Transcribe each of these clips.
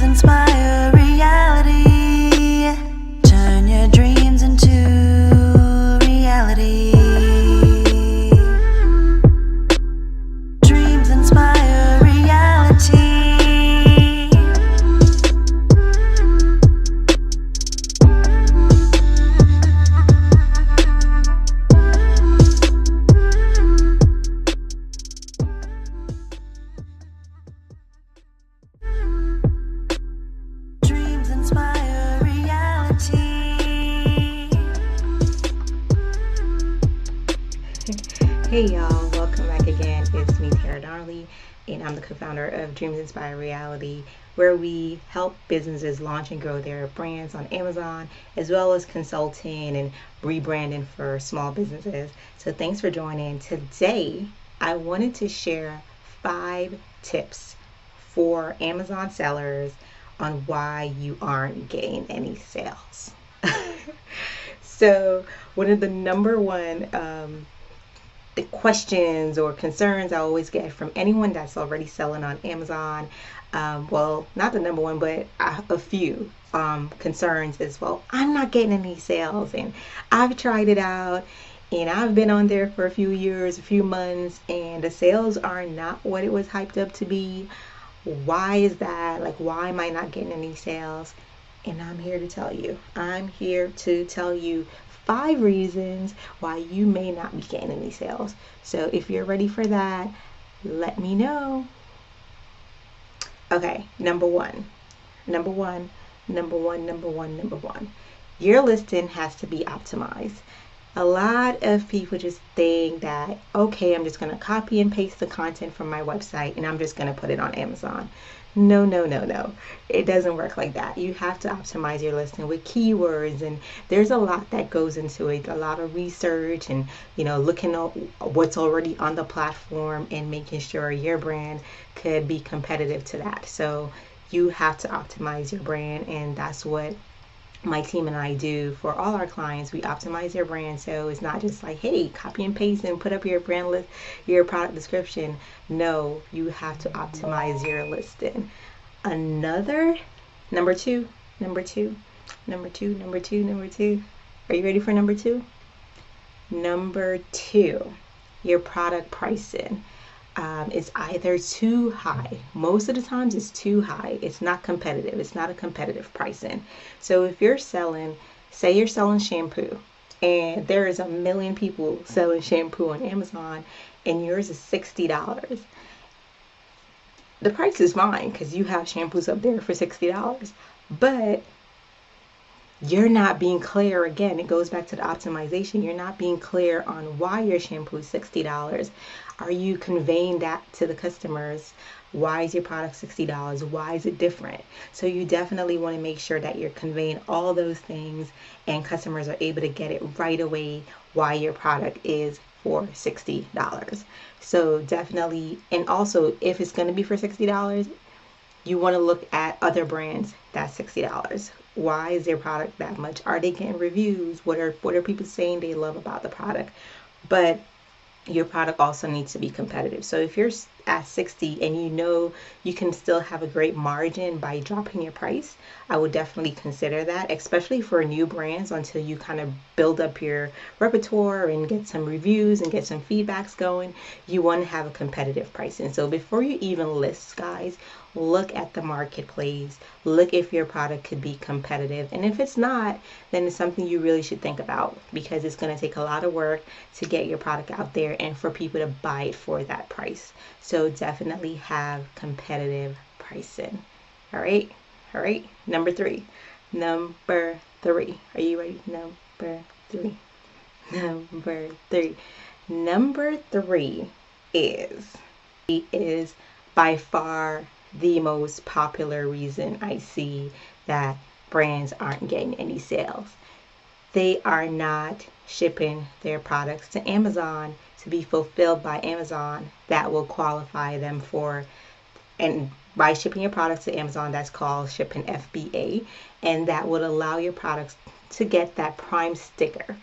inspire reality. Turn your dreams into reality. Dreams inspire reality. Dreams inspire reality. Hey y'all, welcome back again. It's me, Tara Darley, and I'm the co-founder of Dreams Inspire Reality, where we help businesses launch and grow their brands on Amazon, as well as consulting and rebranding for small businesses. So thanks for joining. Today, I wanted to share 5 tips for Amazon sellers on why you aren't getting any sales. So one of the number one the questions or concerns I always get from anyone that's already selling on Amazon, well, not the number one, but a few concerns is, well, I'm not getting any sales, and I've tried it out, and I've been on there for a few years, a few months, and the sales are not what it was hyped up to be. Why is that? Like, why am I not getting any sales? And I'm here to tell you. I'm here to tell you 5 reasons why you may not be getting any sales. So if you're ready for that, let me know. Okay, number one. Your listing has to be optimized. A lot of people just think that, okay, I'm just going to copy and paste the content from my website and I'm just going to put it on Amazon. No. It doesn't work like that. You have to optimize your listing with keywords, and there's a lot that goes into it. A lot of research and, looking at what's already on the platform and making sure your brand could be competitive to that. So you have to optimize your brand, and that's what my team and I do for all our clients. We optimize their brand, so it's not just like, hey, copy and paste and put up your brand list, your product description. No, you have to optimize your listing. Number two. Are you ready for number 2? Number 2, your product pricing. It's either too high. Most of the times it's too high. It's not competitive. It's not a competitive pricing. So if you're selling, say you're selling shampoo, and there is a million people selling shampoo on Amazon, and yours is $60. The price is fine because you have shampoos up there for $60, but you're not being clear. Again, it goes back to the optimization. You're not being clear on why your shampoo is $60. Are you conveying that to the customers? Why is your product $60? Why is it different? So you definitely want to make sure that you're conveying all those things and customers are able to get it right away why your product is for $60. So definitely, and also if it's going to be for $60, you want to look at other brands that's $60. Why is their product that much? Are they getting reviews? What are people saying they love about the product? But your product also needs to be competitive. So if you're at 60 and you can still have a great margin by dropping your price, I would definitely consider that, especially for new brands, until you kind of build up your repertoire and get some reviews and get some feedbacks going. You want to have a competitive pricing. So before you even list, guys, look at the marketplace, look if your product could be competitive, and if it's not, then it's something you really should think about, because it's going to take a lot of work to get your product out there and for people to buy it for that price. So definitely have competitive pricing. All right. Number 3. Are you ready? Number 3 is by far the most popular reason I see that brands aren't getting any sales. They are not shipping their products to Amazon to be fulfilled by Amazon that will qualify them for, and by shipping your products to Amazon, that's called shipping FBA, and that would allow your products to get that Prime sticker.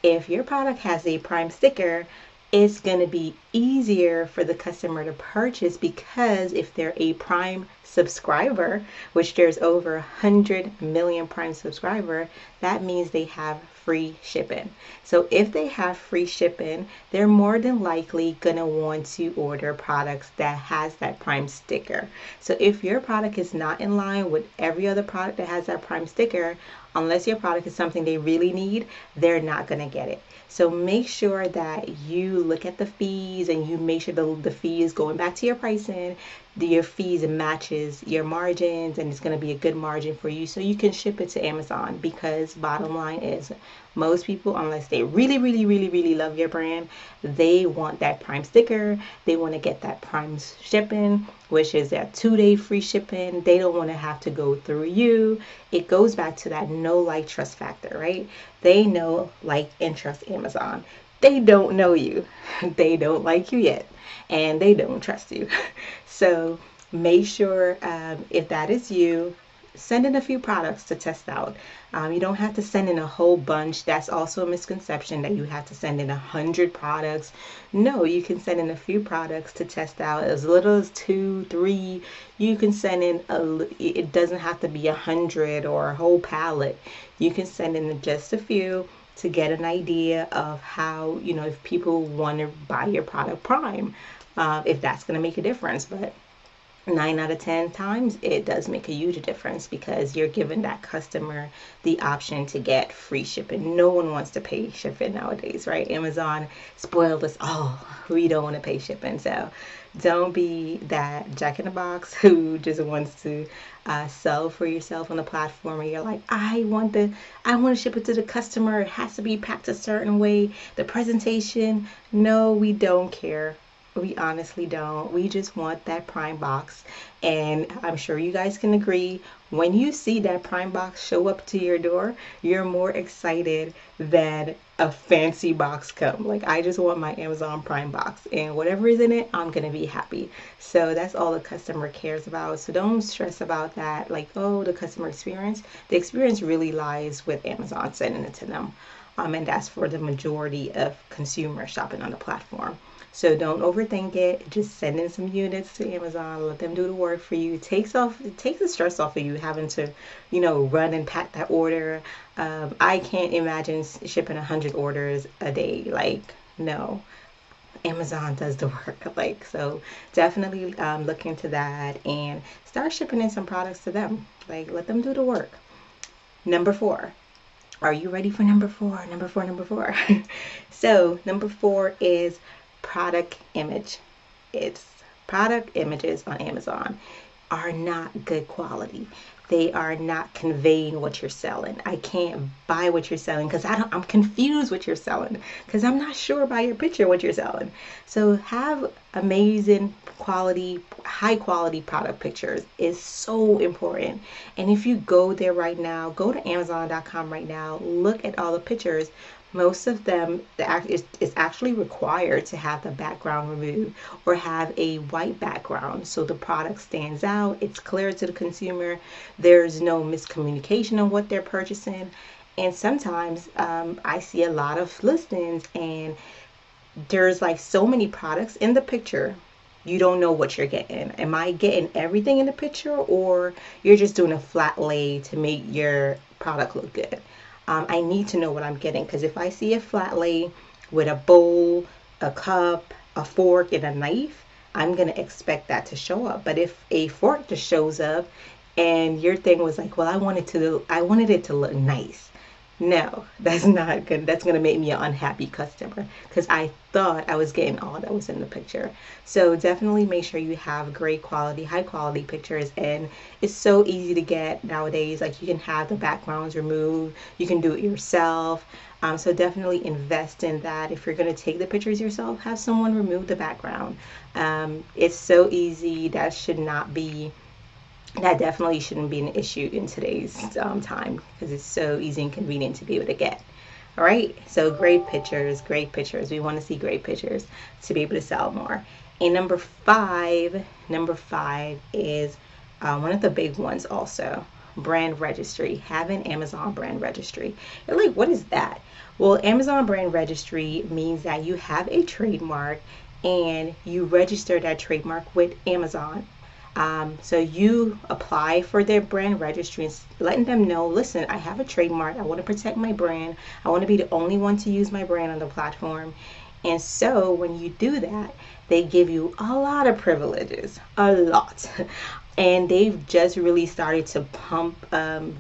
If your product has a Prime sticker, it's going to be easier for the customer to purchase, because if they're a Prime subscriber, which there's over 100 million Prime subscriber, that means they have free shipping. So if they have free shipping, they're more than likely going to want to order products that has that Prime sticker. So if your product is not in line with every other product that has that Prime sticker, unless your product is something they really need, they're not going to get it. So make sure that you look at the fees, and you make sure the fee is going back to your pricing, your fees matches your margins, and it's going to be a good margin for you, so you can ship it to Amazon. Because bottom line is, most people, unless they really, really, really, really love your brand, they want that Prime sticker. They want to get that Prime shipping, which is that 2-day free shipping. They don't want to have to go through you. It goes back to that know, like, trust factor, right? They know, like, and trust Amazon. They don't know you. They don't like you yet. And they don't trust you. So make sure, if that is you, send in a few products to test out. You don't have to send in a whole bunch. That's also a misconception, that you have to send in 100 products. No, you can send in a few products to test out, as little as 2, 3. You can send in it doesn't have to be 100 or a whole pallet. You can send in just a few to get an idea of how, if people want to buy your product Prime, if that's going to make a difference. But 9 out of 10 times, it does make a huge difference, because you're giving that customer the option to get free shipping. No one wants to pay shipping nowadays, right? Amazon spoiled us all. We don't want to pay shipping. So don't be that jack in the box who just wants to sell for yourself on the platform, and you're like, I want to ship it to the customer. It has to be packed a certain way. The presentation. No, we don't care. We honestly don't. We just want that Prime box. And I'm sure you guys can agree, when you see that Prime box show up to your door, you're more excited than a fancy box come. Like, I just want my Amazon Prime box, and whatever is in it, I'm going to be happy. So that's all the customer cares about. So don't stress about that. Like, oh, the customer experience. The experience really lies with Amazon sending it to them. And that's for the majority of consumers shopping on the platform. So don't overthink it. Just send in some units to Amazon. Let them do the work for you. It takes the stress off of you having to, run and pack that order. I can't imagine shipping 100 orders a day. Like, no. Amazon does the work. Like, so definitely look into that and start shipping in some products to them. Like, let them do the work. Number 4. Are you ready for number 4? Number 4. So number 4 is product image. It's product images on Amazon are not good quality. They are not conveying what you're selling. I can't buy what you're selling because I'm confused what you're selling, because I'm not sure by your picture what you're selling. So have amazing quality, high quality product pictures is so important. And if you go there right now, go to Amazon.com right now, look at all the pictures. Most of them, it's actually required to have the background removed or have a white background, so the product stands out, it's clear to the consumer, there's no miscommunication on what they're purchasing. And sometimes I see a lot of listings, and there's like so many products in the picture, you don't know what you're getting. Am I getting everything in the picture, or you're just doing a flat lay to make your product look good? I need to know what I'm getting, because if I see a flat lay with a bowl, a cup, a fork, and a knife, I'm going to expect that to show up. But if a fork just shows up and your thing was like, well, I wanted it to look nice. No, that's not good. That's going to make me an unhappy customer, because I thought I was getting all that was in the picture. So definitely make sure you have great quality, high quality pictures. And it's so easy to get nowadays. Like, you can have the backgrounds removed. You can do it yourself. So definitely invest in that. If you're going to take the pictures yourself, have someone remove the background. It's so easy. That definitely shouldn't be an issue in today's time, because it's so easy and convenient to be able to get. All right, so great pictures. We want to see great pictures to be able to sell more. And number five is one of the big ones also. brand registry, have an Amazon brand registry. You're like, what is that? Well, Amazon brand registry means that you have a trademark and you register that trademark with Amazon. So you apply for their brand registry, letting them know, listen, I have a trademark. I want to protect my brand. I want to be the only one to use my brand on the platform. And so when you do that, they give you a lot of privileges, a lot. And they've just really started to pump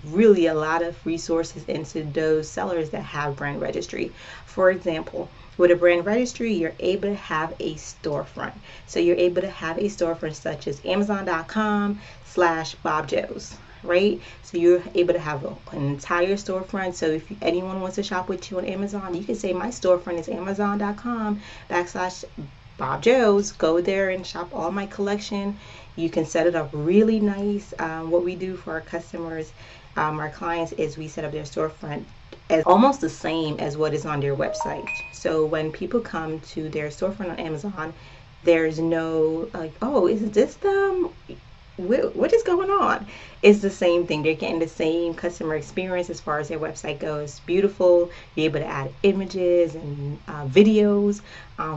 really a lot of resources into those sellers that have brand registry. For example, with a brand registry, you're able to have a storefront. So you're able to have a storefront such as Amazon.com/BobJoes, right? So you're able to have an entire storefront. So if anyone wants to shop with you on Amazon, you can say my storefront is Amazon.com/BobJoes. Go there and shop all my collection. You can set it up really nice. What we do for our customers, our clients, is we set up their storefront as almost the same as what is on their website. So when people come to their storefront on Amazon, there's no like, oh, is this them? What is going on? It's the same thing. They're getting the same customer experience as far as their website goes. Beautiful. You're able to add images and videos,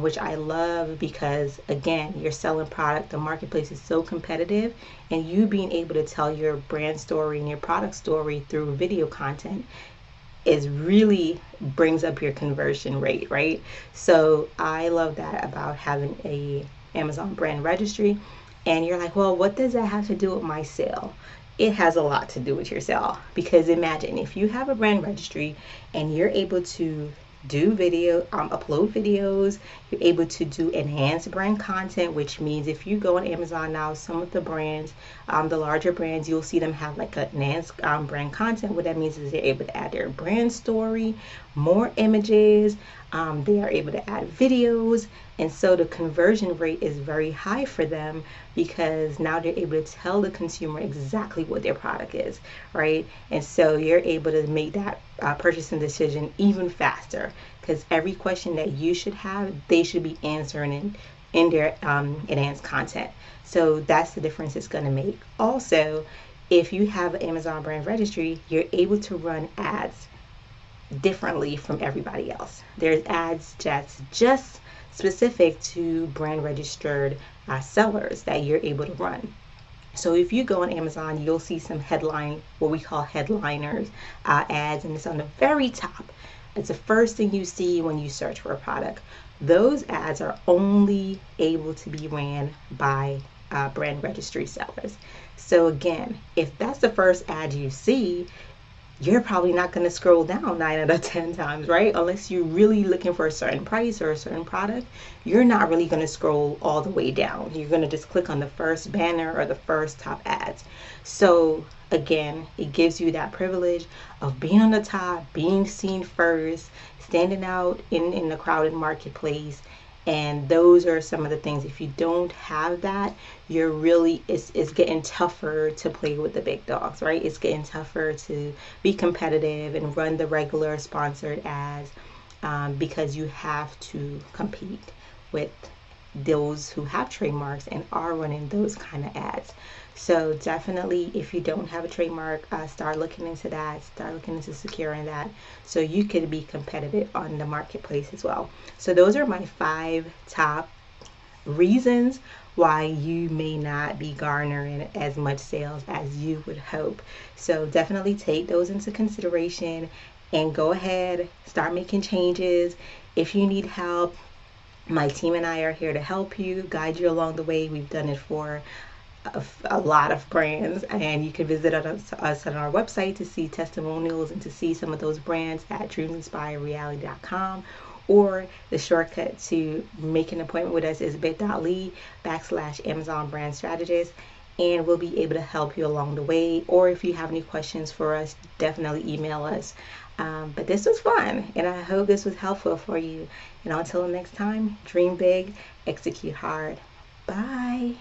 which I love because, again, you're selling product. The marketplace is so competitive, and you being able to tell your brand story and your product story through video content is really brings up your conversion rate, right? So I love that about having a Amazon brand registry. And you're like, well, what does that have to do with my sale? It has a lot to do with your sale, because imagine if you have a brand registry and you're able to do video, upload videos, you're able to do enhanced brand content, which means if you go on Amazon now, some of the brands, the larger brands, you'll see them have like enhanced brand content. What that means is they're able to add their brand story, more images, they are able to add videos, and so the conversion rate is very high for them because now they're able to tell the consumer exactly what their product is, right? And so you're able to make that purchasing decision even faster, because every question that you should have, they should be answering in their enhanced content. So that's the difference it's going to make. Also, if you have an Amazon brand registry, you're able to run ads differently from everybody else. There's ads that's just specific to brand registered sellers that you're able to run. So if you go on Amazon, you'll see some what we call headliners ads, and it's on the very top. It's the first thing you see when you search for a product. Those ads are only able to be ran by brand registry sellers. So again, if that's the first ad you see, you're probably not going to scroll down 9 out of 10 times, right? Unless you're really looking for a certain price or a certain product, you're not really going to scroll all the way down. You're going to just click on the first banner or the first top ads. So again, it gives you that privilege of being on the top, being seen first, standing out in the crowded marketplace. And those are some of the things. If you don't have that, you're really, it's getting tougher to play with the big dogs, right? It's getting tougher to be competitive and run the regular sponsored ads because you have to compete with those who have trademarks and are running those kind of ads. So definitely, if you don't have a trademark, start looking into that, start looking into securing that so you could be competitive on the marketplace as well. So those are my 5 top reasons why you may not be garnering as much sales as you would hope. So definitely take those into consideration and go ahead, start making changes. If you need help, my team and I are here to help you, guide you along the way. We've done it for a lot of brands, and you can visit us on our website to see testimonials and to see some of those brands at dreamsinspiredreality.com, or the shortcut to make an appointment with us is bit.ly/Amazon brand strategist, and we'll be able to help you along the way. Or if you have any questions for us, definitely email us. But this was fun, and I hope this was helpful for you. And until next time, dream big, execute hard. Bye.